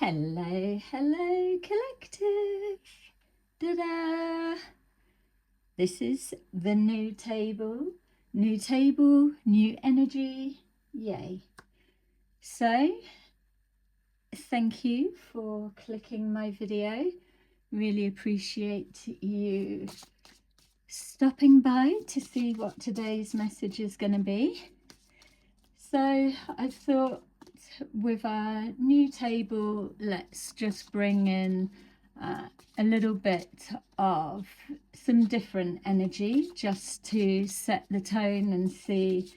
Hello, hello, collective. Ta-da! This is the new table, new energy. Yay. So, thank you for clicking my video. Really appreciate you stopping by to see what today's message is going to be. So, I thought with our new table, let's just bring in a little bit of some different energy just to set the tone and see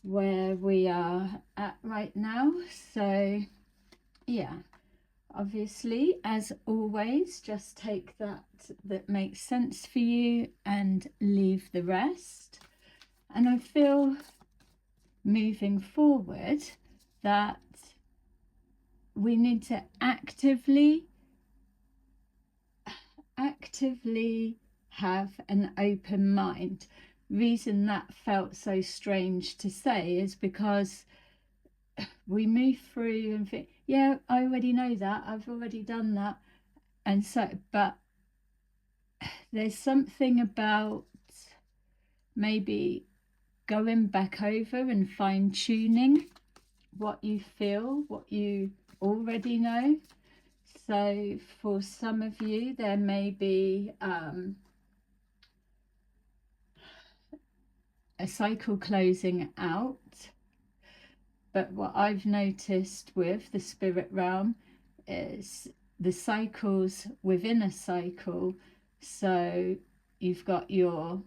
where we are at right now. So yeah, obviously, as always, just take that makes sense for you and leave the rest. And I feel moving forward that we need to actively have an open mind. Reason that felt so strange to say is because we move through and think, yeah, I already know that, I've already done that, and so, but there's something about maybe going back over and fine-tuning what you feel, what you already know. So for some of you, there may be a cycle closing out. But what I've noticed with the spirit realm is the cycles within a cycle. So you've got your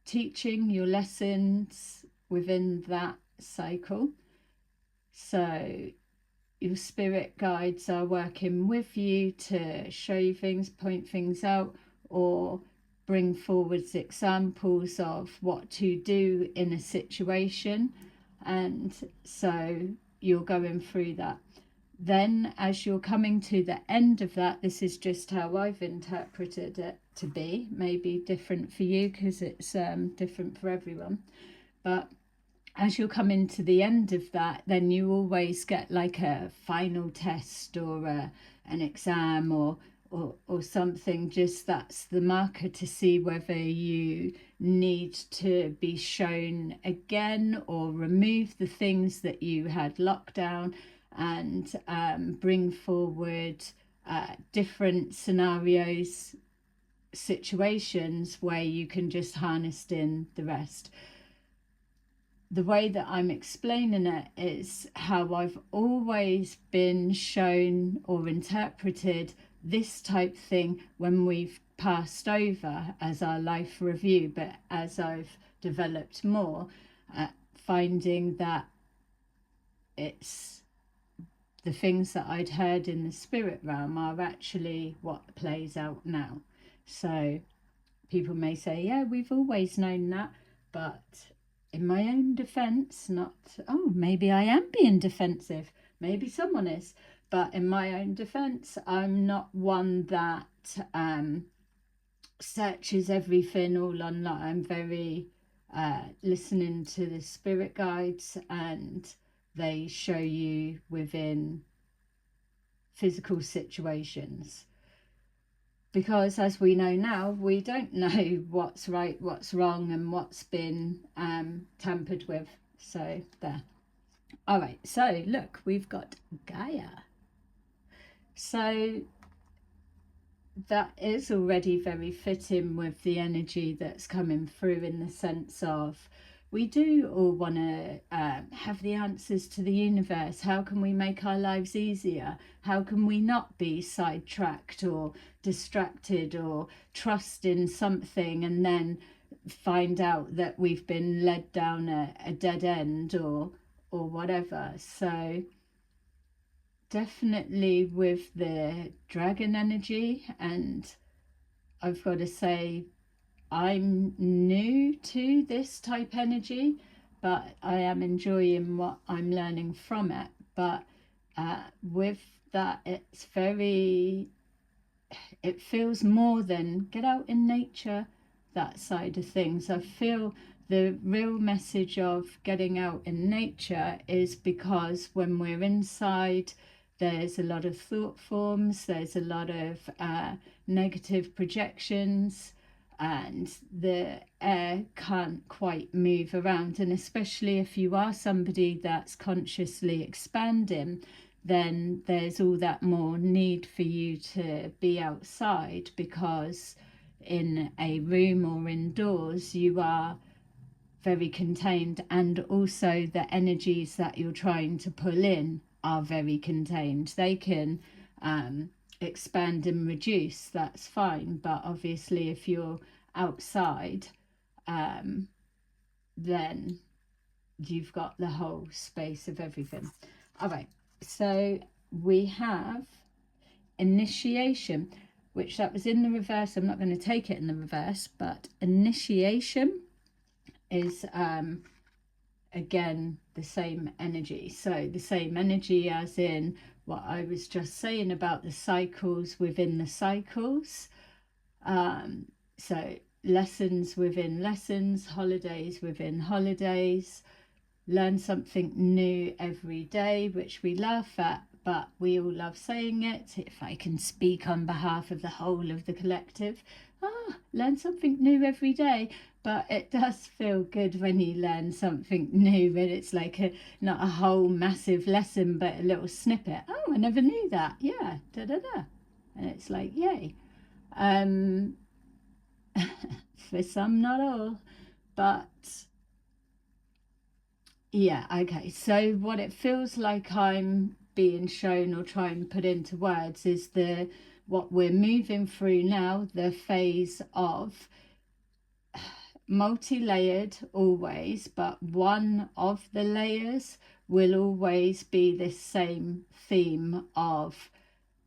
teaching, your lessons within that cycle. So your spirit guides are working with you to show you things, point things out, or bring forwards examples of what to do in a situation. And so you're going through that. Then as you're coming to the end of that, this is just how I've interpreted it to be, maybe different for you because it's different for everyone, but as you're coming to the end of that, then you always get like a final test or an exam or something. Just that's the marker to see whether you need to be shown again or remove the things that you had locked down and bring forward different scenarios, situations where you can just harness in the rest. The way that I'm explaining it is how I've always been shown or interpreted this type thing when we've passed over as our life review. But as I've developed more, finding that it's the things that I'd heard in the spirit realm are actually what plays out now. So people may say, yeah, we've always known that, but in my own defense, not, oh, maybe I am being defensive, maybe someone is, but in my own defense, I'm not one that searches everything all online. I'm very listening to the spirit guides, and they show you within physical situations. Because as we know now, we don't know what's right, what's wrong, and what's been tampered with. So there. All right, so look, we've got Gaia. So that is already very fitting with the energy that's coming through, in the sense of we do all want to have the answers to the universe. How can we make our lives easier? How can we not be sidetracked or distracted or trust in something and then find out that we've been led down a dead end or whatever? So definitely with the dragon energy, and I've got to say I'm new to this type energy, but I am enjoying what I'm learning from it. But with that, it feels more than get out in nature, that side of things. I feel the real message of getting out in nature is because when we're inside, there's a lot of thought forms, there's a lot of negative projections, and the air can't quite move around. And especially if you are somebody that's consciously expanding, then there's all that more need for you to be outside, because in a room or indoors you are very contained, and also the energies that you're trying to pull in are very contained. They can expand and reduce, that's fine, but obviously if you're outside, then you've got the whole space of everything. All right, so we have initiation, which that was in the reverse. I'm not going to take it in the reverse, but initiation is again the same energy. So the same energy as in what I was just saying about the cycles within the cycles. So lessons within lessons, holidays within holidays, learn something new every day, which we laugh at, but we all love saying it. If I can speak on behalf of the whole of the collective, learn something new every day. But it does feel good when you learn something new, and it's like not a whole massive lesson, but a little snippet. Oh, I never knew that. Yeah, da da da. And it's like, yay. For some, not all, but yeah, okay. So what it feels like I'm being shown or trying to put into words is what we're moving through now, the phase of multi-layered always, but one of the layers will always be this same theme of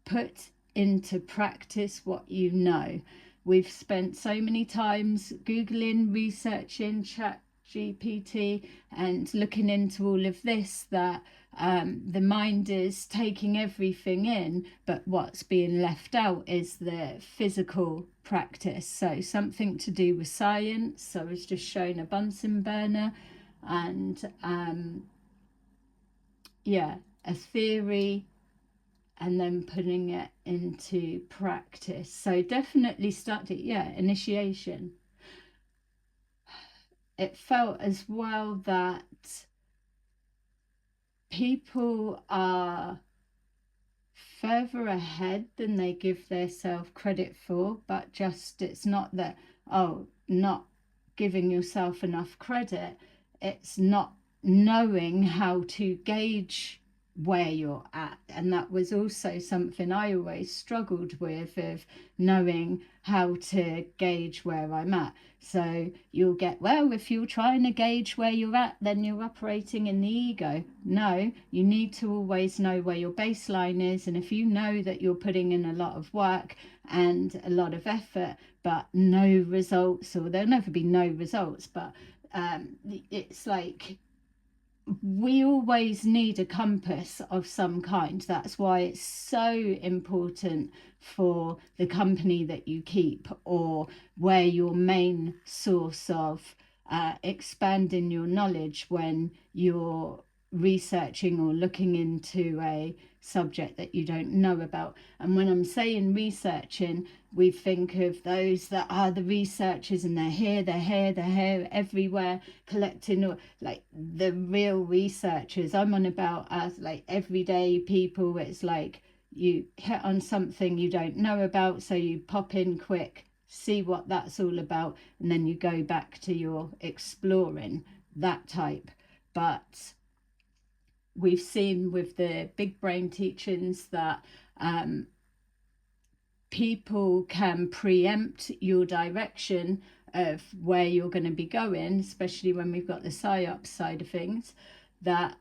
put into practice what you know. We've spent so many times Googling, researching, ChatGPT, and looking into all of this that the mind is taking everything in, but what's being left out is the physical practice. So something to do with science. So I was just showing a Bunsen burner, and yeah, a theory, and then putting it into practice. So definitely study, yeah, initiation. It felt as well that people are further ahead than they give themselves credit for, but just it's not that, oh, not giving yourself enough credit, it's not knowing how to gauge where you're at. And that was also something I always struggled with, of knowing how to gauge where I'm at. So you'll get, well, if you're trying to gauge where you're at, then you're operating in the ego. No, you need to always know where your baseline is. And if you know that you're putting in a lot of work and a lot of effort, but no results, or there'll never be no results, but it's like, we always need a compass of some kind. That's why it's so important for the company that you keep, or where your main source of expanding your knowledge when you're researching or looking into a subject that you don't know about. And when I'm saying researching, we think of those that are the researchers, and they're here, everywhere, collecting, like the real researchers. I'm on about as like everyday people. It's like you hit on something you don't know about, so you pop in quick, see what that's all about, and then you go back to your exploring, that type. But we've seen with the big brain teachings that people can preempt your direction of where you're going to be going, especially when we've got the psyops side of things, that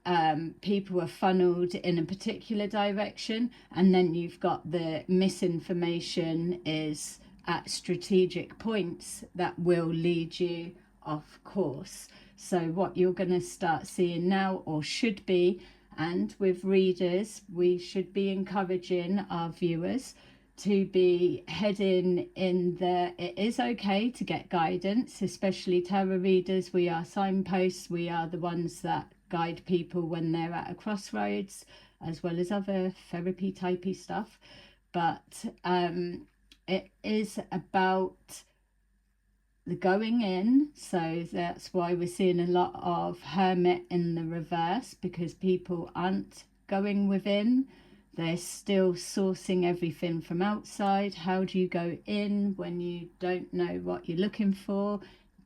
people are funneled in a particular direction, and then you've got the misinformation is at strategic points that will lead you off course. So what you're going to start seeing now, or should be, and with readers, we should be encouraging our viewers to be heading in the, it is okay to get guidance, especially tarot readers. We are signposts. We are the ones that guide people when they're at a crossroads. as well as other therapy typey stuff. But it is about the going in. So that's why we're seeing a lot of hermit in the reverse, because people aren't going within. They're still sourcing everything from outside. How do you go in when you don't know what you're looking for?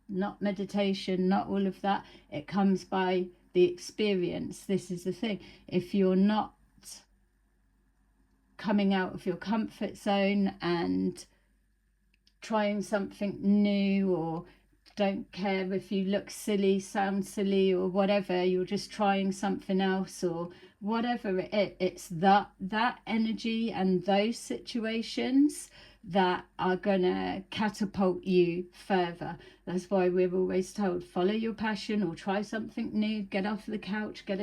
Not meditation, not all of that. It comes by the experience. This is the thing. If you're not coming out of your comfort zone and trying something new, or don't care if you look silly, sound silly, or whatever, you're just trying something else, or whatever it's that energy and those situations that are gonna catapult you further. That's why we're always told, follow your passion or try something new, get off the couch, get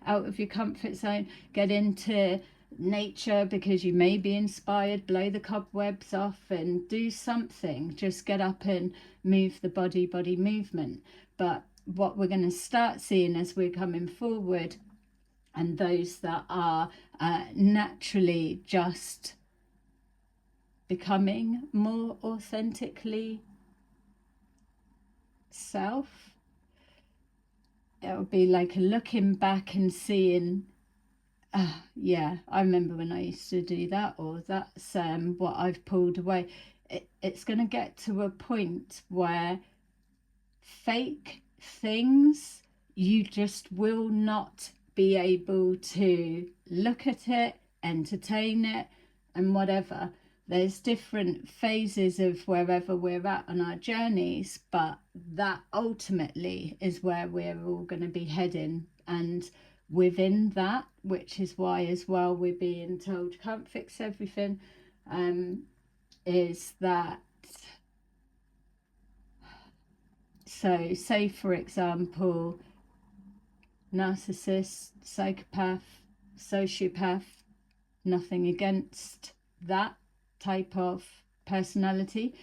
out of your comfort zone, get into nature, because you may be inspired, blow the cobwebs off and do something. Just get up and move the body movement. But what we're going to start seeing as we're coming forward, and those that are naturally just becoming more authentically self, it'll be like looking back and seeing, yeah, I remember when I used to do that, or that's what I've pulled away. It's going to get to a point where fake things, you just will not be able to look at it, entertain it, and whatever. There's different phases of wherever we're at on our journeys, but that ultimately is where we're all going to be heading. And within that, which is why as well we're being told can't fix everything, is that, so say for example, narcissist, psychopath, sociopath, nothing against that type of personality,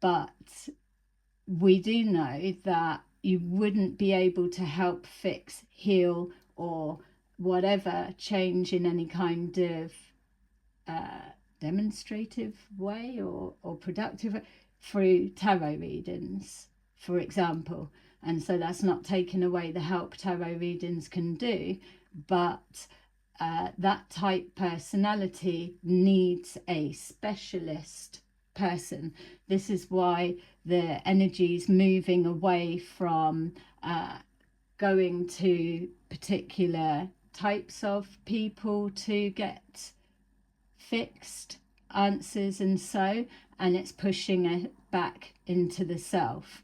but we do know that you wouldn't be able to help fix, heal, or whatever change in any kind of demonstrative way or productive way through tarot readings, for example. And so that's not taking away the help tarot readings can do, but that type personality needs a specialist person. This is why the energy's moving away from going to particular types of people to get fixed answers, and it's pushing it back into the self.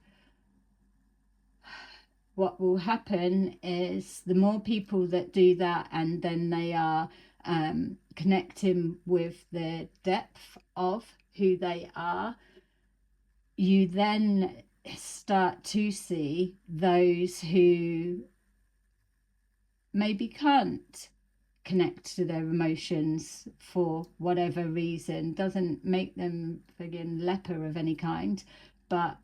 What will happen is the more people that do that, and then they are connecting with the depth of who they are, you then start to see those who maybe can't connect to their emotions for whatever reason. Doesn't make them friggin' leper of any kind, but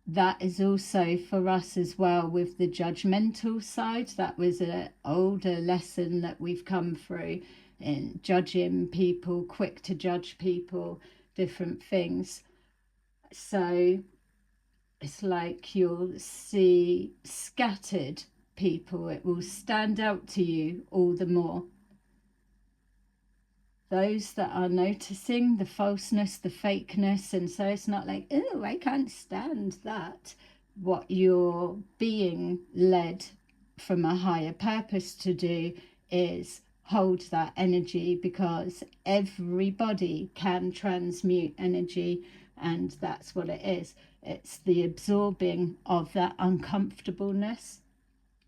that is also for us as well with the judgmental side. That was an older lesson that we've come through in judging people, quick to judge people, different things. So it's like you'll see scattered people, it will stand out to you all the more. Those that are noticing the falseness, the fakeness, and so it's not like, oh, I can't stand that. What you're being led from a higher purpose to do is hold that energy, because everybody can transmute energy, and that's what it is. It's the absorbing of that uncomfortableness.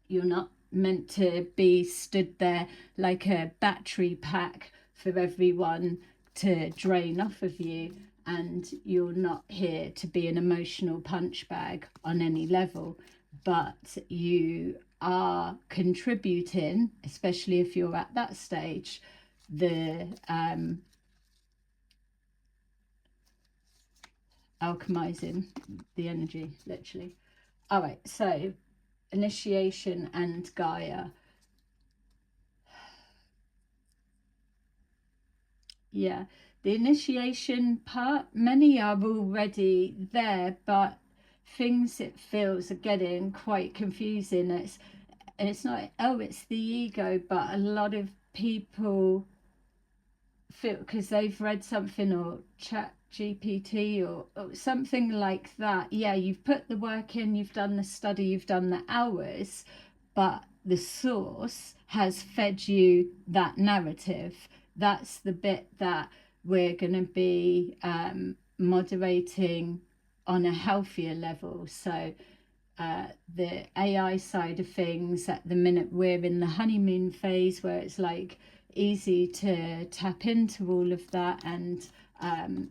You're not meant to be stood there like a battery pack for everyone to drain off of you, and you're not here to be an emotional punch bag on any level, but you are contributing, especially if you're at that stage, the alchemizing the energy, literally. All right, so initiation and Gaia. Yeah, the initiation part, many are already there, but things, it feels, are getting quite confusing. It's not, oh, it's the ego, but a lot of people feel, because they've read something or chat GPT or something like that. Yeah, you've put the work in, you've done the study, you've done the hours, but the source has fed you that narrative. That's the bit that we're going to be moderating on a healthier level. So the AI side of things, at the minute we're in the honeymoon phase where it's like easy to tap into all of that, and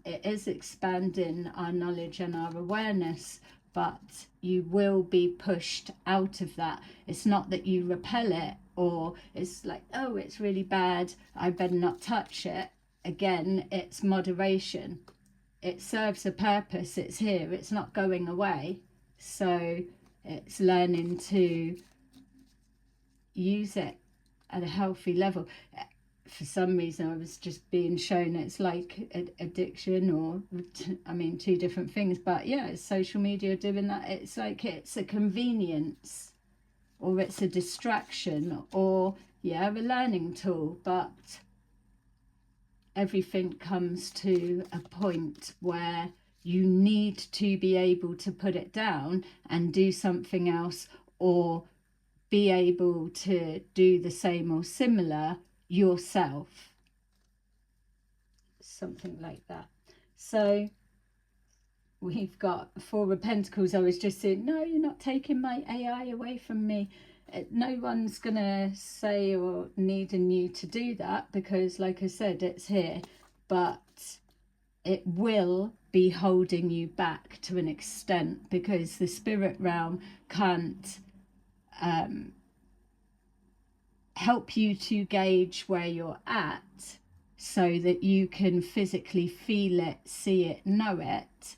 it is expanding our knowledge and our awareness, but you will be pushed out of that. It's not that you repel it or it's like, oh, it's really bad, I better not touch it. Again, it's moderation. It serves a purpose, it's here, it's not going away. So it's learning to use it at a healthy level. For some reason I was just being shown it's like addiction, or I mean, two different things, but yeah, it's social media doing that. It's like it's a convenience, or it's a distraction, or yeah, a learning tool, but everything comes to a point where you need to be able to put it down and do something else, or be able to do the same or similar yourself, something like that. So we've got Four of Pentacles. I was just saying, no, you're not taking my AI away from me. No one's gonna say or needing you to do that, because like I said, it's here, but it will be holding you back to an extent, because the spirit realm can't help you to gauge where you're at so that you can physically feel it, see it, know it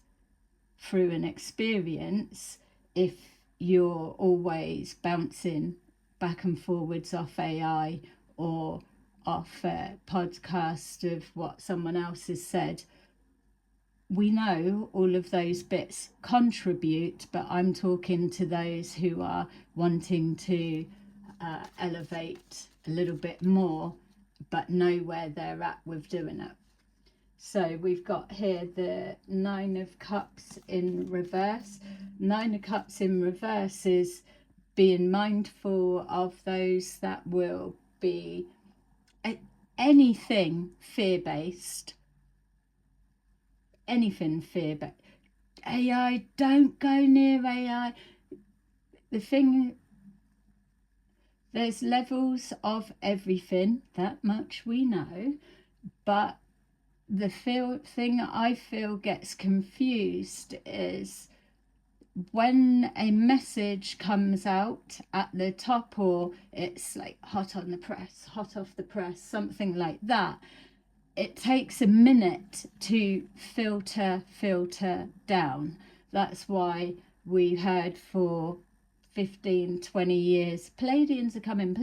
through an experience, if you're always bouncing back and forwards off AI or off a podcast of what someone else has said. We know all of those bits contribute, but I'm talking to those who are wanting to elevate a little bit more, but know where they're at with doing it. So we've got here the Nine of Cups in reverse. Nine of Cups in reverse is being mindful of those that will be anything fear-based. Anything fear-based. AI, don't go near AI. The thing, there's levels of everything, that much we know, but the thing I feel gets confused is when a message comes out at the top, or it's like hot on the press, hot off the press, something like that, it takes a minute to filter down. That's why we heard for 15-20 years, Palladians are coming,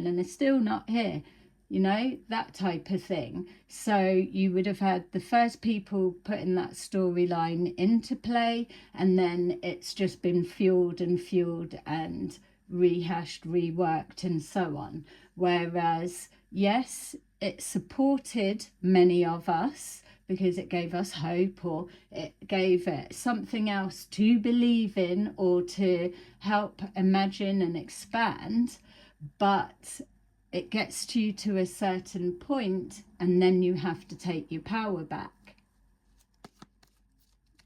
and they're still not here, you know, that type of thing. So you would have had the first people putting that storyline into play, and then it's just been fueled and rehashed, reworked, and so on. Whereas, yes, it supported many of us because it gave us hope, or it gave it something else to believe in or to help imagine and expand, but it gets you to a certain point and then you have to take your power back.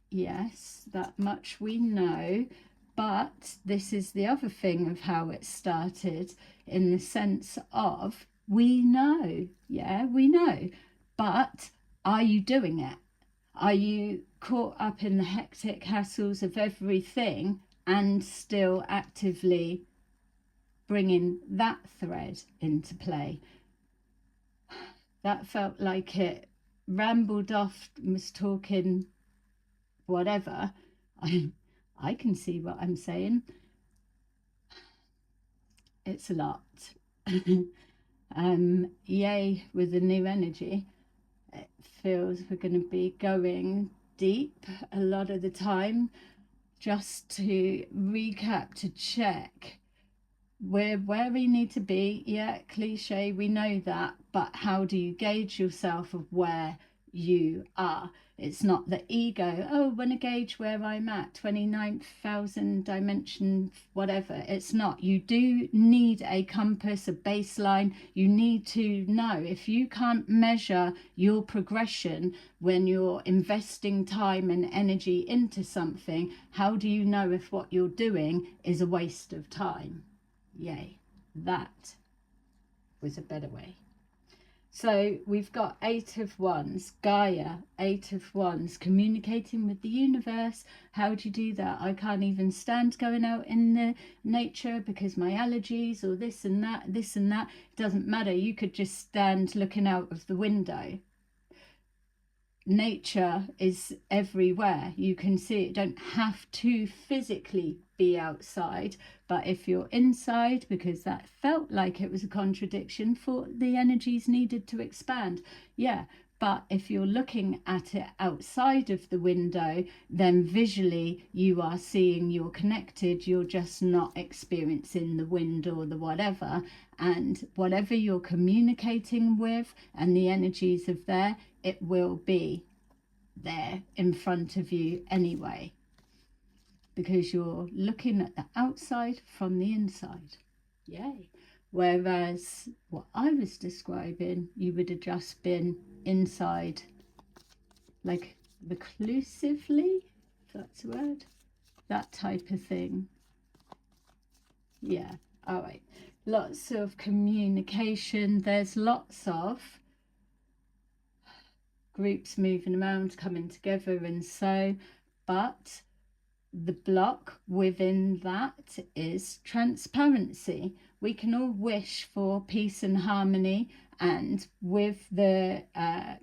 Yes, that much we know, but this is the other thing of how it started, in the sense of, we know, yeah, we know, but are you doing it? Are you caught up in the hectic hassles of everything and still actively bringing that thread into play? That felt like it rambled off, was talking whatever. I can see what I'm saying. It's a lot. Yay with the new energy. It feels we're going to be going deep a lot of the time. Just to recap, to check, we're where we need to be. Yeah, cliche, we know that, but how do you gauge yourself of where you are? It's not the ego, oh, I want to gauge where I'm at, 29,000 dimension, whatever. It's not. You do need a compass, a baseline. You need to know. If you can't measure your progression when you're investing time and energy into something, how do you know if what you're doing is a waste of time? Yay, that was a better way. So we've got 8 of Wands, Gaia, 8 of Wands, communicating with the universe. How do you do that? I can't even stand going out in the nature because my allergies or this and that. It doesn't matter. You could just stand looking out of the window. Nature is everywhere. You can see it. Don't have to physically be outside, but if you're inside, because that felt like it was a contradiction, for the energies needed to expand. Yeah, but if you're looking at it outside of the window, then visually you are seeing you're connected. You're just not experiencing the wind or the whatever. And whatever you're communicating with and the energies of there, it will be there in front of you anyway, because you're looking at the outside from the inside. Yay. Whereas what I was describing, you would have just been inside, like reclusively, if that's a word, that type of thing. Yeah, all right. Lots of communication. There's lots of groups moving around, coming together, and so, but the block within that is transparency. We can all wish for peace and harmony, and with the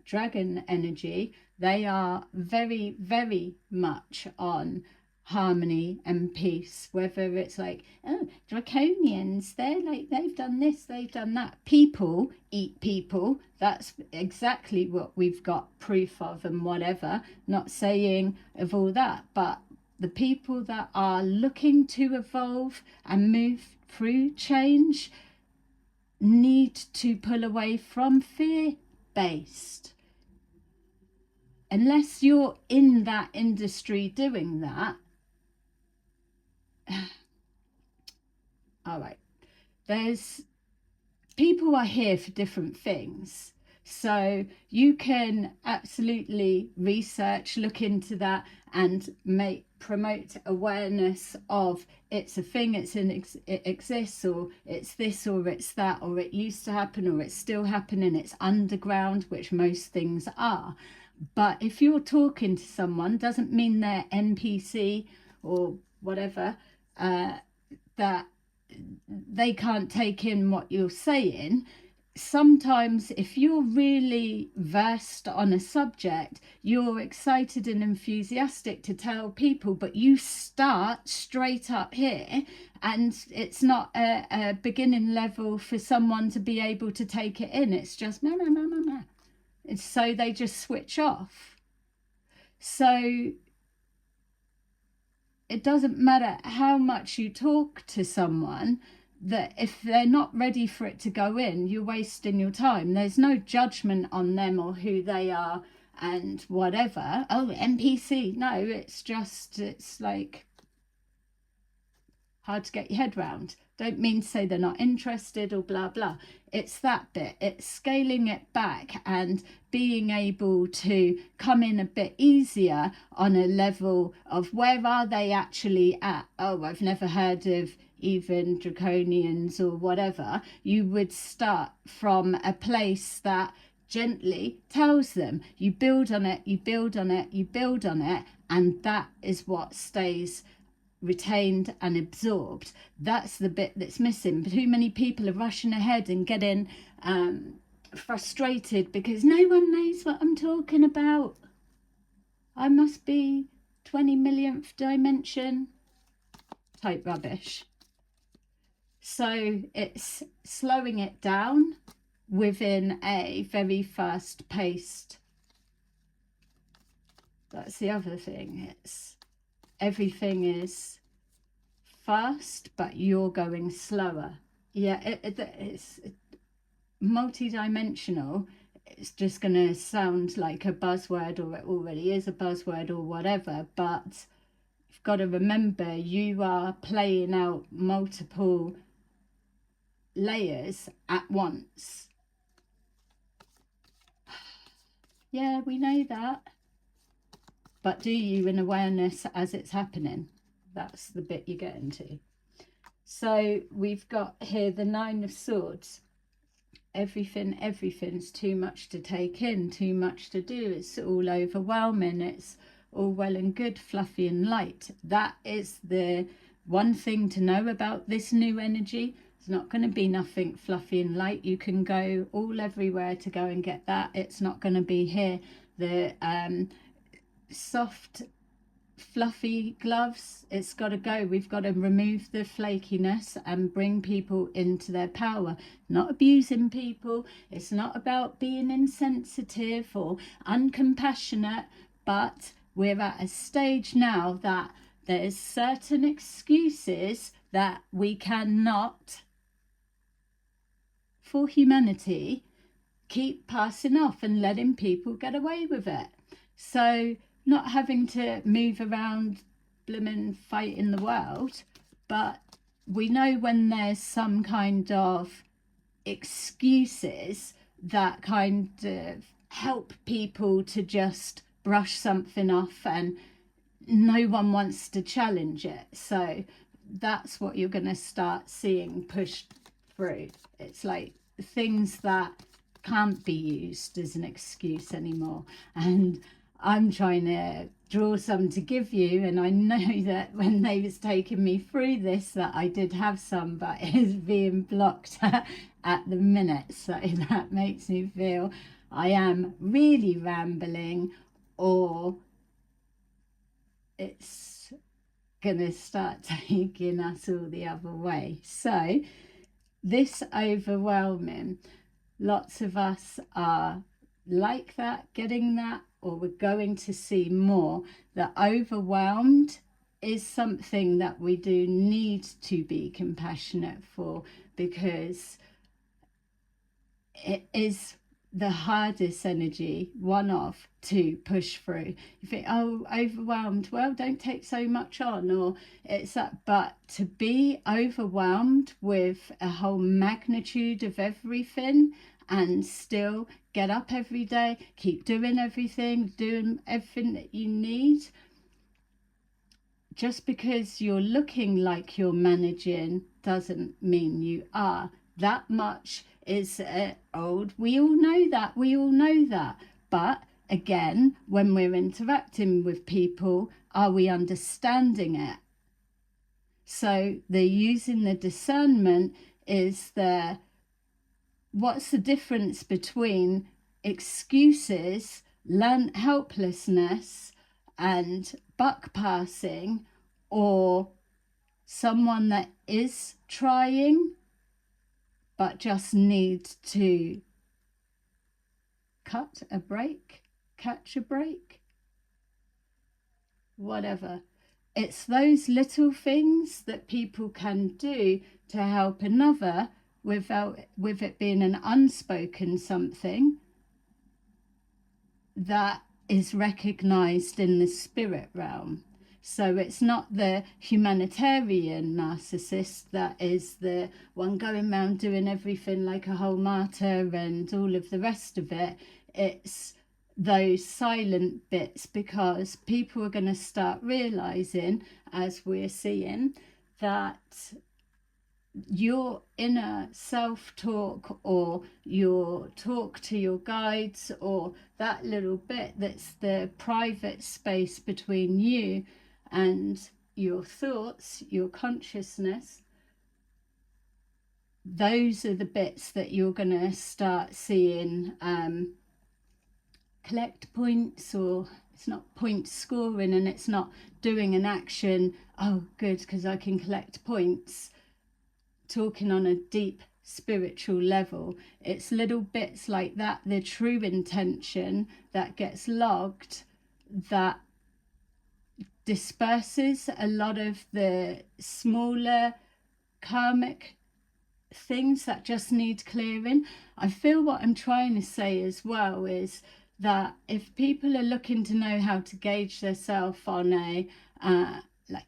dragon energy, they are very, very much on harmony and peace. Whether it's like, oh, draconians, they're like, they've done this, they've done that. People eat people. That's exactly what we've got proof of, and whatever. Not saying of all that, but the people that are looking to evolve and move through change need to pull away from fear-based. Unless you're in that industry doing that, all right, there's people are here for different things. So you can absolutely research, look into that, and promote awareness of it's a thing, it exists, or it's this, or it's that, or it used to happen, or it's still happening, it's underground, which most things are. But if you're talking to someone, doesn't mean they're NPC or whatever, that they can't take in what you're saying. Sometimes if you're really versed on a subject, you're excited and enthusiastic to tell people, but you start straight up here, and it's not a beginning level for someone to be able to take it in. It's just no. And so they just switch off. So it doesn't matter how much you talk to someone, that if they're not ready for it to go in, you're wasting your time. There's no judgment on them or who they are and whatever. Oh, NPC. No, it's just, it's like hard to get your head round. Don't mean to say they're not interested or blah blah. It's that bit. It's scaling it back and being able to come in a bit easier on a level of where are they actually at. Oh, I've never heard of even draconians or whatever. You would start from a place that gently tells them. You build on it, you build on it, you build on it, and that is what stays retained and absorbed. That's the bit that's missing. Too many people are rushing ahead and getting frustrated because no one knows what I'm talking about. I must be 20 millionth dimension type rubbish. So it's slowing it down within a very fast-paced. That's the other thing. It's everything is fast, but you're going slower. Yeah, it's multi-dimensional. It's just going to sound like a buzzword, or it already is a buzzword or whatever, but you've got to remember you are playing out multiple layers at once. Yeah, we know that. But do you in awareness as it's happening? That's the bit you get into. So we've got here the Nine of Swords. Everything's too much to take in, too much to do. It's all overwhelming. It's all well and good, fluffy and light. That is the one thing to know about this new energy. It's not going to be nothing fluffy and light. You can go all everywhere to go and get that. It's not going to be here. The soft fluffy gloves, it's got to go. We've got to remove the flakiness and bring people into their power, not abusing people. It's not about being insensitive or uncompassionate, but we're at a stage now that there's certain excuses that we cannot, for humanity, keep passing off and letting people get away with it. So not having to move around blooming fighting the world, but we know when there's some kind of excuses that kind of help people to just brush something off and no one wants to challenge it. So that's what you're going to start seeing pushed through. It's like things that can't be used as an excuse anymore. And I'm trying to draw some to give you, and I know that when they was taking me through this that I did have some, but it's being blocked at the minute, so that makes me feel I am really rambling, or it's gonna start taking us all the other way. So this overwhelming, lots of us are like that, getting that, or we're going to see more. The overwhelmed is something that we do need to be compassionate for, because it is the hardest energy, one of, to push through. You think, oh, overwhelmed, well, don't take so much on, or it's that. But to be overwhelmed with a whole magnitude of everything and still get up every day, keep doing everything that you need, just because you're looking like you're managing doesn't mean you are. That much is old. We all know that. But again, when we're interacting with people, are we understanding it? So the using the discernment is the, what's the difference between excuses, learned helplessness and buck passing, or someone that is trying but just needs to catch a break, whatever. It's those little things that people can do to help another with it being an unspoken something that is recognized in the spirit realm. So it's not the humanitarian narcissist that is the one going around doing everything like a whole martyr and all of the rest of it. It's those silent bits, because people are going to start realizing, as we're seeing, that your inner self-talk, or your talk to your guides, or that little bit that's the private space between you and your thoughts, your consciousness, those are the bits that you're going to start seeing collect points, or it's not point scoring, and it's not doing an action, oh good, because I can collect points, talking on a deep spiritual level. It's little bits like that, the true intention that gets logged, that disperses a lot of the smaller karmic things that just need clearing. I feel what I'm trying to say as well is that if people are looking to know how to gauge themselves on a like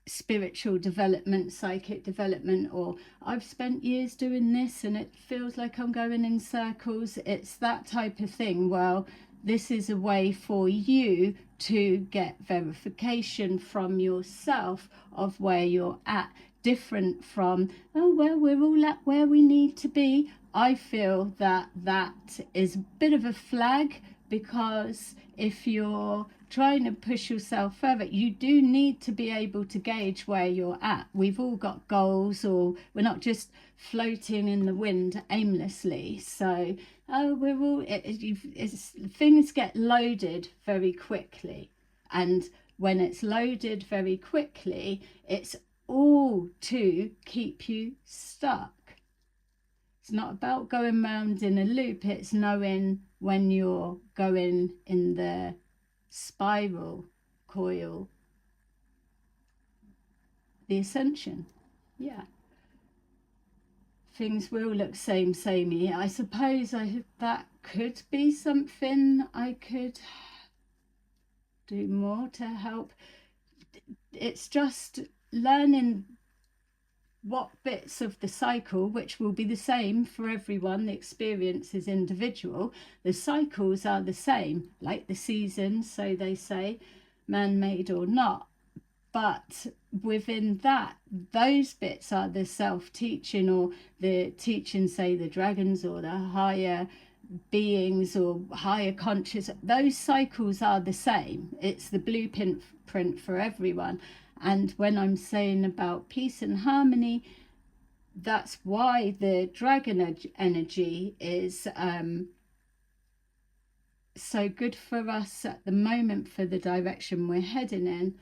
spiritual development, psychic development, or I've spent years doing this and it feels like I'm going in circles, it's that type of thing. Well, this is a way for you to get verification from yourself of where you're at, different from, oh well, we're all at where we need to be. I feel that that is a bit of a flag, because if you're trying to push yourself further, you do need to be able to gauge where you're at. We've all got goals, or we're not just floating in the wind aimlessly. So we're all things get loaded very quickly, and when it's loaded very quickly, it's all to keep you stuck. It's not about going round in a loop, it's knowing when you're going in the spiral coil, the ascension. Yeah, things will look samey. I suppose that could be something I could do more to help. It's just learning what bits of the cycle, which will be the same for everyone, the experience is individual, the cycles are the same, like the seasons, so they say, man-made or not, but within that, those bits are the self-teaching, or the teaching, say the dragons or the higher beings or higher conscious. Those cycles are the same. It's the blueprint for everyone. And when I'm saying about peace and harmony, that's why the dragon energy is so good for us at the moment, for the direction we're heading in,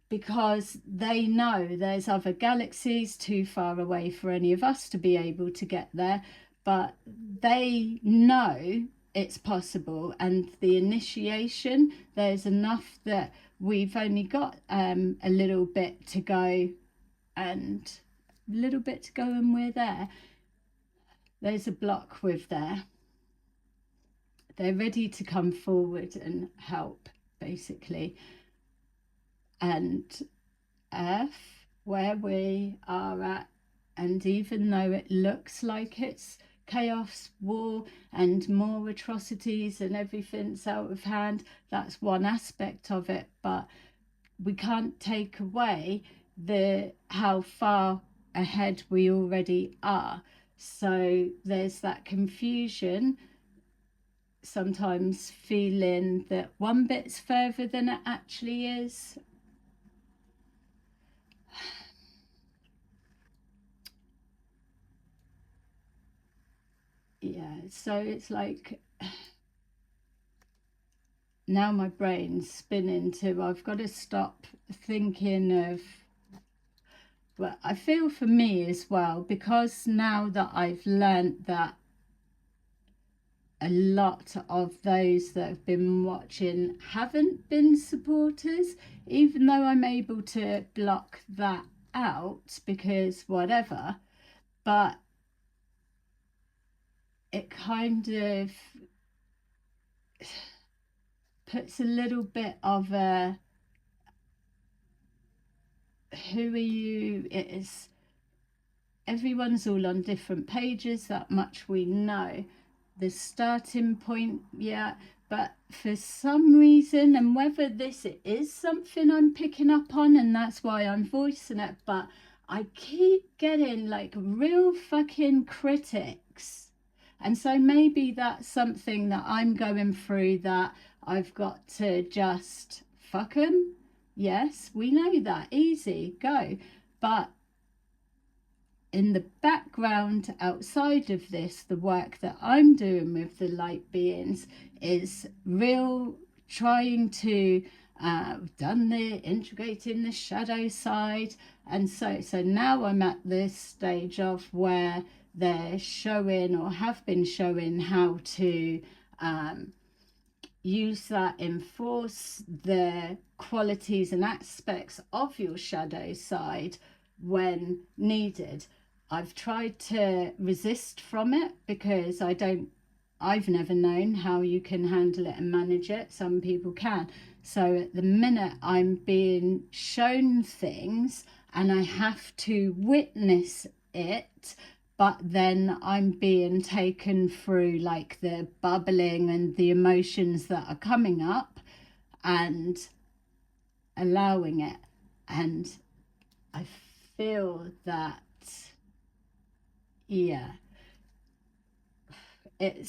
because they know there's other galaxies too far away for any of us to be able to get there, but they know it's possible. And the initiation, there's enough that we've only got a little bit to go, and a little bit to go, and we're there. There's a block with there. They're ready to come forward and help, basically. And Earth, where we are at, and even though it looks like it's chaos, war, and more atrocities and everything's out of hand, that's one aspect of it, but we can't take away how far ahead we already are. So there's that confusion, sometimes feeling that one bit's further than it actually is. Yeah, so it's like now my brain's spinning to, I've got to stop thinking of, but I feel for me as well, because now that I've learned that a lot of those that have been watching haven't been supporters, even though I'm able to block that out because whatever, but it kind of puts a little bit of a, who are you? It is, everyone's all on different pages, that much we know. The starting point, yeah, but for some reason, and whether this is something I'm picking up on and that's why I'm voicing it, but I keep getting like real fucking critics. And so maybe that's something that I'm going through, that I've got to just fuck them. Yes, we know that, easy, go. But in the background, outside of this, the work that I'm doing with the light beings is real, trying to done the integrating the shadow side. And so now I'm at this stage of where they're showing or have been showing how to use that, enforce the qualities and aspects of your shadow side when needed. I've tried to resist from it because I've never known how you can handle it and manage it. Some people can. So at the minute I'm being shown things and I have to witness it, but then I'm being taken through like the bubbling and the emotions that are coming up and allowing it. And I feel that, yeah, it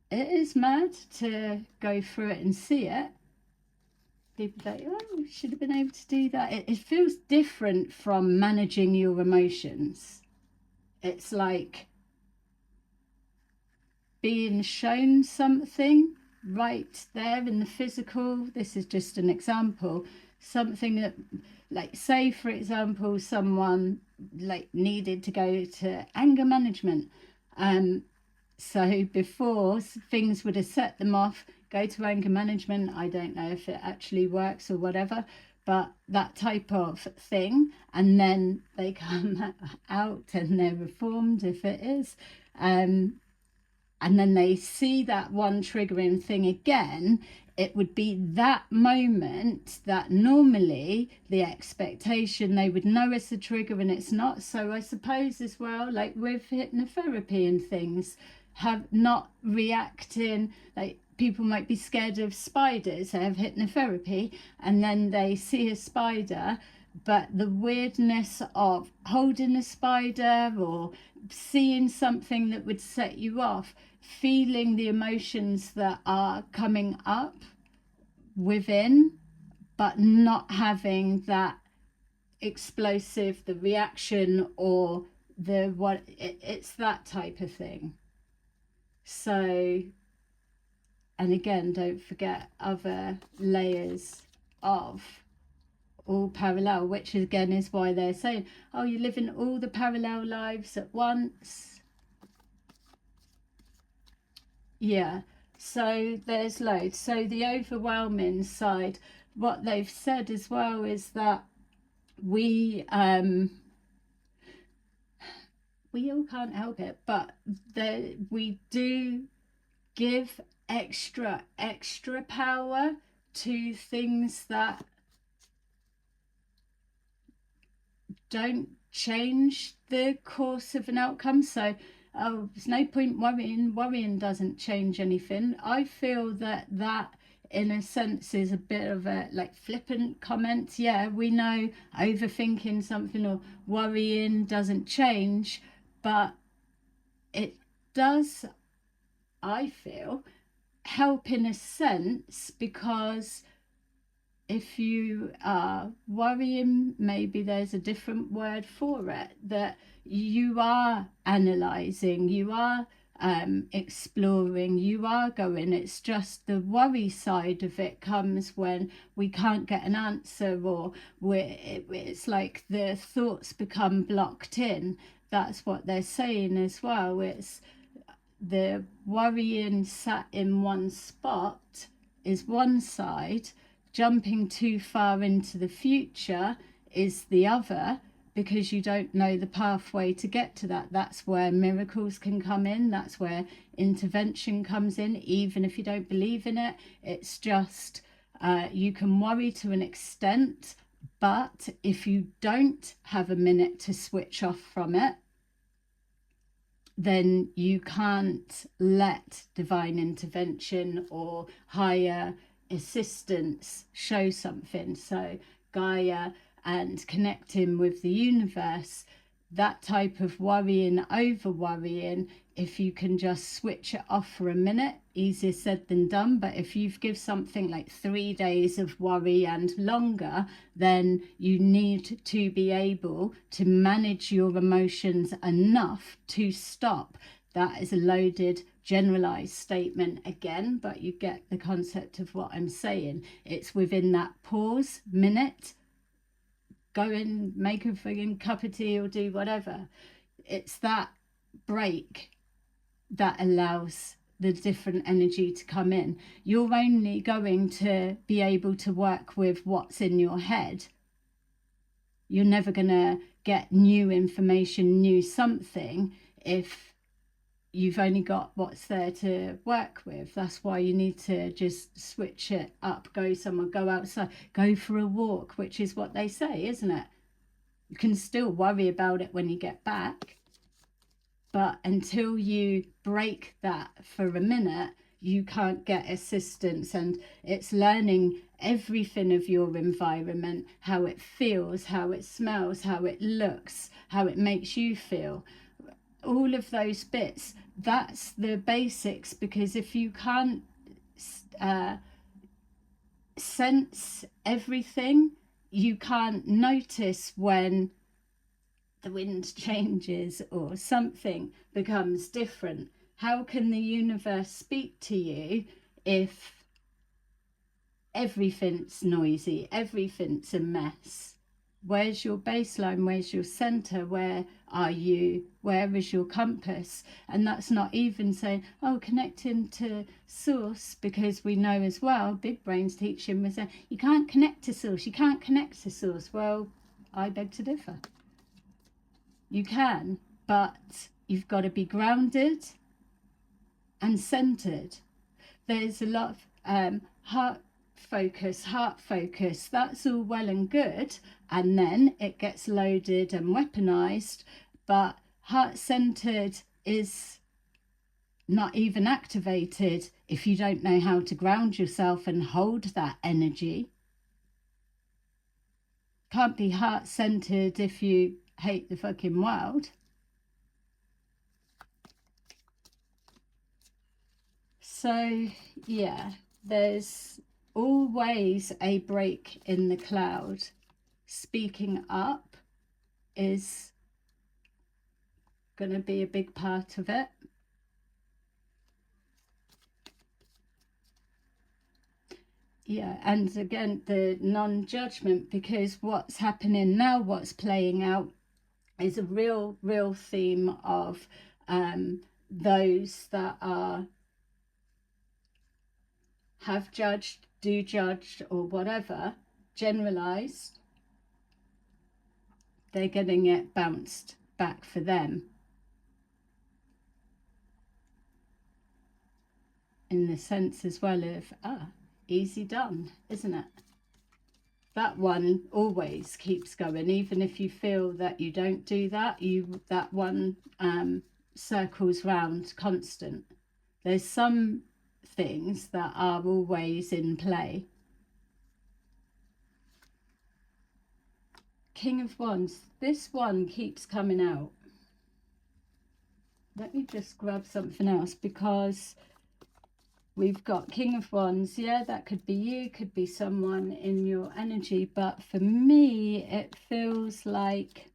is mad to go through it and see it. People go, oh, should have been able to do that. It feels different from managing your emotions. It's like being shown something right there in the physical. This is just an example. Something that, like, say for example, someone like needed to go to anger management. So before, things would have set them off, go to anger management. I don't know if it actually works or whatever, but that type of thing. And then they come out and they're reformed, if it is. And then they see that one triggering thing again. It would be that moment that normally the expectation they would know it's a trigger and it's not. So I suppose as well, like with hypnotherapy and things, have not reacting, like people might be scared of spiders. They have hypnotherapy and then they see a spider, but the weirdness of holding a spider or seeing something that would set you off, feeling the emotions that are coming up within, but not having that explosive, the reaction or the what, it's that type of thing. So, and again, don't forget other layers of all parallel, which again is why they're saying, oh, you live in all the parallel lives at once. Yeah, so there's loads. So the overwhelming side, what they've said as well is that we all can't help it, but we do give extra power to things that don't change the course of an outcome. So oh, there's no point worrying doesn't change anything. I feel that in a sense is a bit of a like flippant comment. Yeah, we know overthinking something or worrying doesn't change, but it does, I feel, help in a sense, because if you are worrying, maybe there's a different word for it, that you are analysing, you are exploring, you are going. It's just the worry side of it comes when we can't get an answer, or it's like the thoughts become blocked in. That's what they're saying as well. It's the worrying sat in one spot is one side, jumping too far into the future is the other, because you don't know the pathway to get to that. That's where miracles can come in. That's where intervention comes in, even if you don't believe in it. It's just you can worry to an extent, but if you don't have a minute to switch off from it, then you can't let divine intervention or higher assistance show something. So Gaia and connecting with the universe, that type of worrying, over worrying, if you can just switch it off for a minute, easier said than done. But if you've give something like 3 days of worry and longer, then you need to be able to manage your emotions enough to stop. That is a loaded generalized statement again, but you get the concept of what I'm saying. It's within that pause minute, go and make a frigging cup of tea or do whatever. It's that break that allows the different energy to come in. You're only going to be able to work with what's in your head. You're never going to get new information, new something, if you've only got what's there to work with. That's why you need to just switch it up, go somewhere, go outside, go for a walk, which is what they say, isn't it? You can still worry about it when you get back, but until you break that for a minute, you can't get assistance. And it's learning everything of your environment, how it feels, how it smells, how it looks, how it makes you feel. All of those bits, that's the basics, because if you can't sense everything, you can't notice when the wind changes or something becomes different. How can the universe speak to you if everything's noisy, everything's a mess? Where's your baseline? Where's your center? Where are you? Where is your compass? And that's not even saying, oh, connecting to source, because we know as well, Big Brain's teaching was saying, you can't connect to source, you can't connect to source. Well, I beg to differ. You can, but you've got to be grounded and centered. There's a lot of heart focus, that's all well and good, and then it gets loaded and weaponized, but heart-centered is not even activated if you don't know how to ground yourself and hold that energy. Can't be heart-centered if you hate the fucking world. So yeah, there's always a break in the cloud. Speaking up is going to be a big part of it. Yeah, and again, the non-judgment, because what's happening now, what's playing out, is a real theme of those that have judged, do judge, or whatever, generalized. They're getting it bounced back for them. In the sense as well of, easy done, isn't it? That one always keeps going, even if you feel that you don't do that, that one circles round constant. There's some things that are always in play. King of Wands, this one keeps coming out. Let me just grab something else, because we've got King of Wands. Yeah, that could be you, could be someone in your energy, but for me it feels like,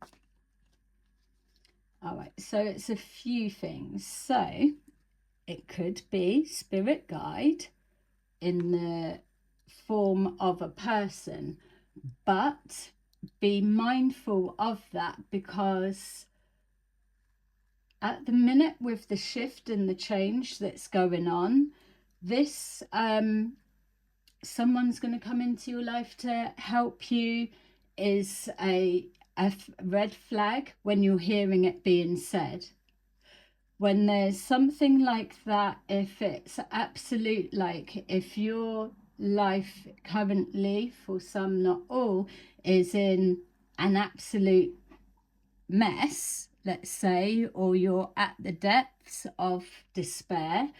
all right, so it's a few things. So it could be spirit guide in the form of a person, but be mindful of that, because at the minute, with the shift and the change that's going on, this someone's going to come into your life to help you is a red flag when you're hearing it being said. When there's something like that, if it's absolute, like if your life currently, for some, not all, is in an absolute mess, let's say, or you're at the depths of despair,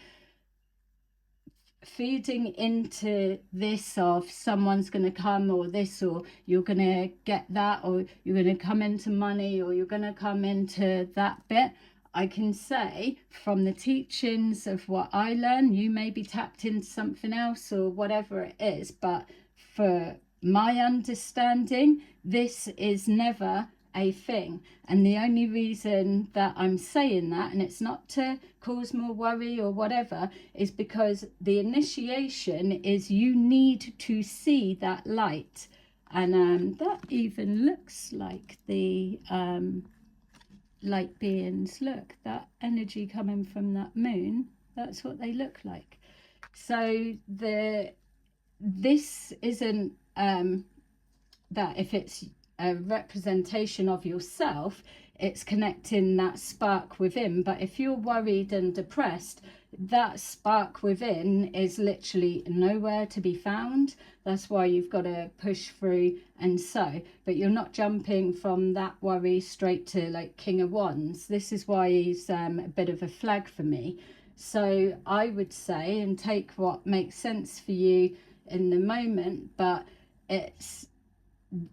feeding into this of someone's going to come, or this, or you're going to get that, or you're going to come into money, or you're going to come into that bit, I can say from the teachings of what I learned, you may be tapped into something else or whatever it is, but for my understanding, this is never a thing. And the only reason that I'm saying that, and it's not to cause more worry or whatever, is because the initiation is you need to see that light. And that even looks like the light beings look. That energy coming from that moon, that's what they look like. So this isn't that if it's a representation of yourself, it's connecting that spark within. But if you're worried and depressed, that spark within is literally nowhere to be found. That's why you've got to push through and so. But you're not jumping from that worry straight to like King of Wands. This is why he's a bit of a flag for me. So I would say, and take what makes sense for you in the moment, but it's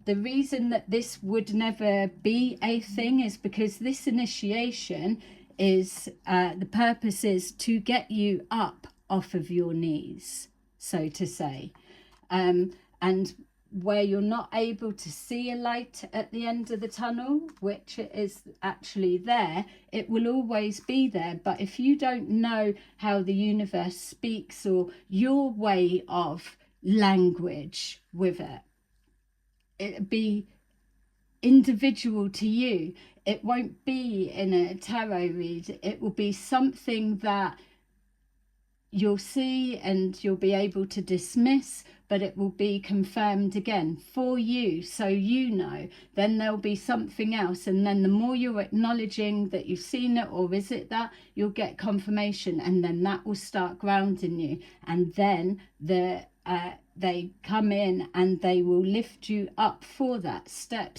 the reason that this would never be a thing is because this initiation is the purpose is to get you up off of your knees, so to say, and where you're not able to see a light at the end of the tunnel, which is actually there, it will always be there. But if you don't know how the universe speaks or your way of language with it, it'll be individual to you. It won't be in a tarot read. It will be something that you'll see and you'll be able to dismiss, but it will be confirmed again for you, so you know. Then there'll be something else, and then the more you're acknowledging that you've seen it, or is it that, you'll get confirmation, and then that will start grounding you. And then they come in and they will lift you up for that step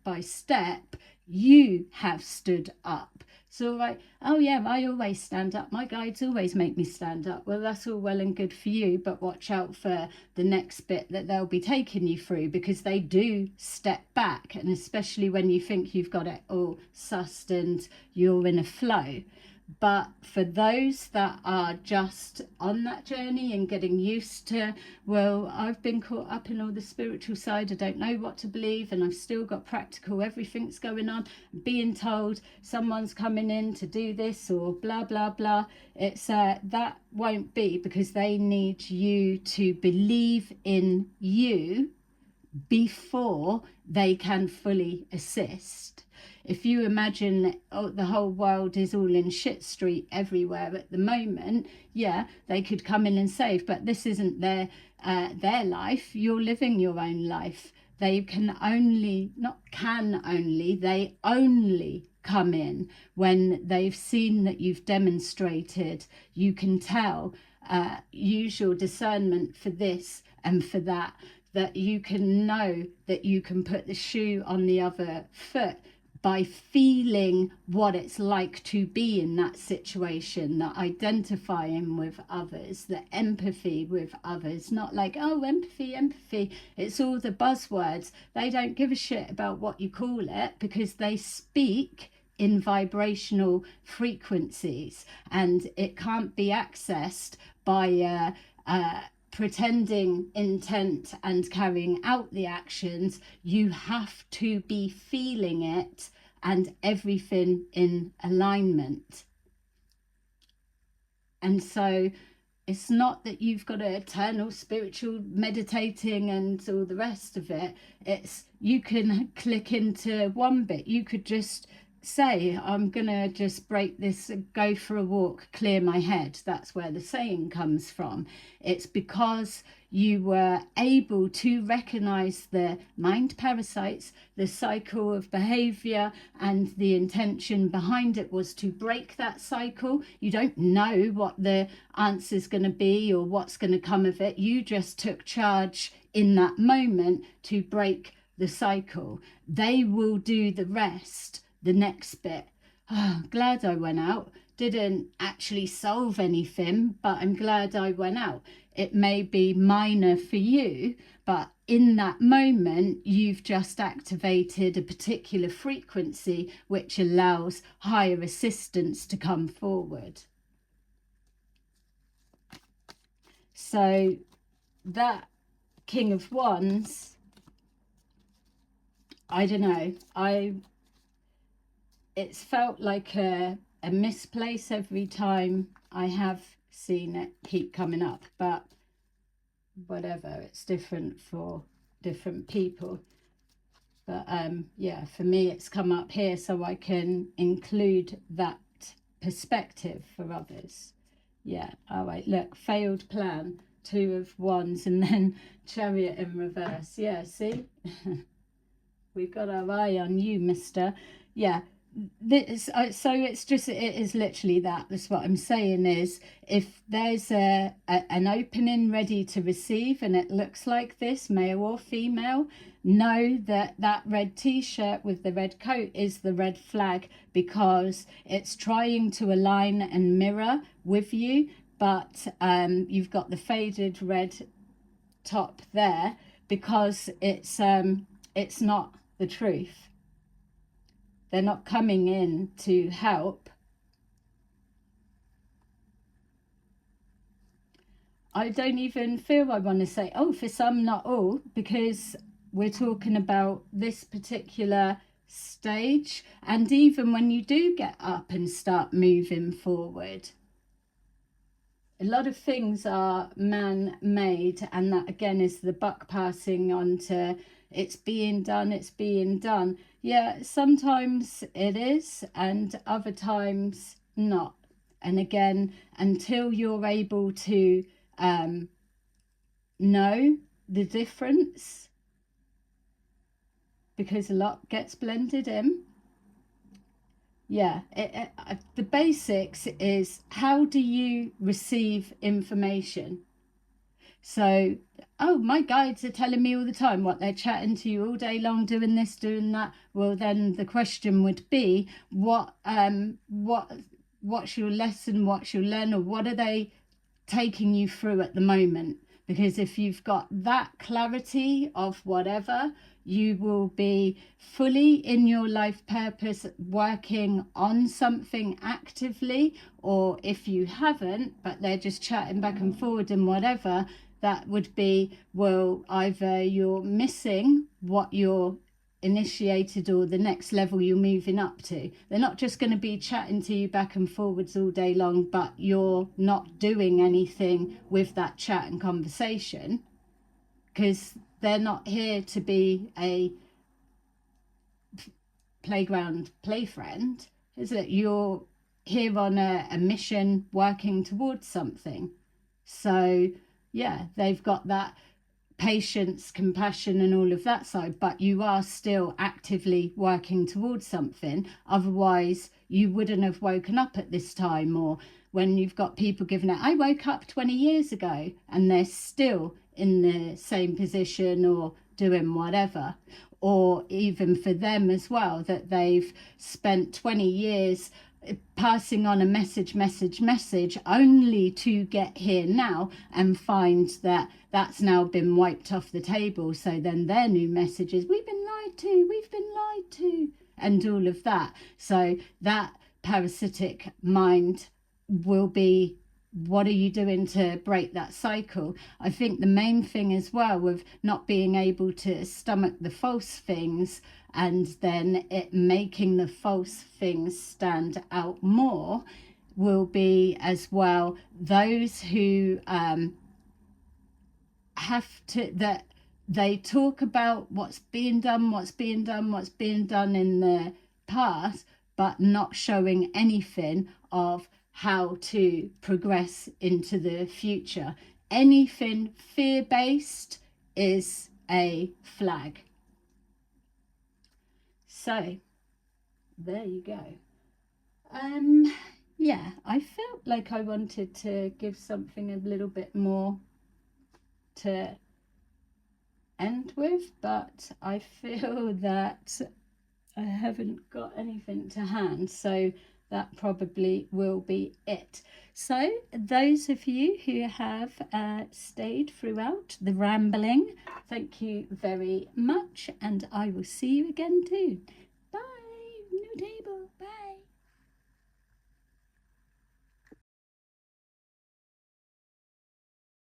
by step. You have stood up. So like, oh yeah, I always stand up, my guides always make me stand up. Well, that's all well and good for you, but watch out for the next bit that they'll be taking you through, because they do step back, and especially when you think you've got it all sussed and you're in a flow. But for those that are just on that journey and getting used to, well, I've been caught up in all the spiritual side, I don't know what to believe, and I've still got practical, everything's going on, being told someone's coming in to do this or blah, blah, blah. It's that won't be, because they need you to believe in you before they can fully assist. If you imagine the whole world is all in shit street everywhere at the moment, yeah, they could come in and save, but this isn't their life. You're living your own life. They can only, not can only, they only come in when they've seen that you've demonstrated. You can tell, use your discernment for this and for that, that you can know that you can put the shoe on the other foot by feeling what it's like to be in that situation, that identifying with others, the empathy with others. Not like, oh, empathy, it's all the buzzwords. They don't give a shit about what you call it, because they speak in vibrational frequencies, and it can't be accessed by pretending intent and carrying out the actions. You have to be feeling it and everything in alignment. And so it's not that you've got an eternal spiritual meditating and all the rest of it. It's, you can click into one bit. You could just say, I'm gonna just break this, go for a walk, clear my head. That's where the saying comes from. It's because you were able to recognize the mind parasites, the cycle of behavior, and the intention behind it was to break that cycle. You don't know what the answer is going to be or what's going to come of it. You just took charge in that moment to break the cycle. They will do the rest. The next bit, oh, glad I went out. Didn't actually solve anything, but I'm glad I went out. It may be minor for you, but in that moment, you've just activated a particular frequency which allows higher assistance to come forward. So that King of Wands, I don't know, it's felt like a misplace every time I have seen it keep coming up, but whatever, it's different for different people. But yeah, for me it's come up here so I can include that perspective for others. Yeah, all right, look, failed plan, 2 of Wands, and then Chariot in reverse. Yeah, see? We've got our eye on you, mister. Yeah, this, so it's just, it is literally that. That's what I'm saying is, if there's an opening ready to receive and it looks like this, male or female, know that that red t-shirt with the red coat is the red flag, because it's trying to align and mirror with you, but you've got the faded red top there because it's not the truth. They're not coming in to help. I don't even feel I want to say, oh, for some, not all, because we're talking about this particular stage. And even when you do get up and start moving forward, a lot of things are man-made, and that again is the buck passing on to it's being done, it's being done. Yeah, sometimes it is, and other times not. And again, until you're able to know the difference, because a lot gets blended in. Yeah, the basics is, how do you receive information? So, oh, my guides are telling me all the time what they're chatting to you all day long, doing this, doing that. Well, then the question would be, what's your lesson, what's your learn, or what are they taking you through at the moment? Because if you've got that clarity of whatever, you will be fully in your life purpose, working on something actively. Or if you haven't, but they're just chatting back and forward and whatever, that would be, well, either you're missing what you're initiated or the next level you're moving up to. They're not just going to be chatting to you back and forwards all day long, but you're not doing anything with that chat and conversation, because they're not here to be a playground play friend, is it? You're here on a mission, working towards something. So yeah, they've got that patience, compassion, and all of that side, but you are still actively working towards something. Otherwise you wouldn't have woken up at this time. Or when you've got people giving it, I woke up 20 years ago, and they're still in the same position or doing whatever. Or even for them as well, that they've spent 20 years passing on a message, only to get here now and find that that's now been wiped off the table. So then their new message is, we've been lied to, and all of that. So that parasitic mind will be, what are you doing to break that cycle? I think the main thing as well with not being able to stomach the false things, and then it making the false things stand out more, will be as well those who have to, that they talk about what's being done in the past, but not showing anything of how to progress into the future. Anything fear-based is a flag. So there you go. Yeah, I felt like I wanted to give something a little bit more to end with, but I feel that I haven't got anything to hand, so that probably will be it. So those of you who have stayed throughout the rambling, thank you very much, and I will see you again too.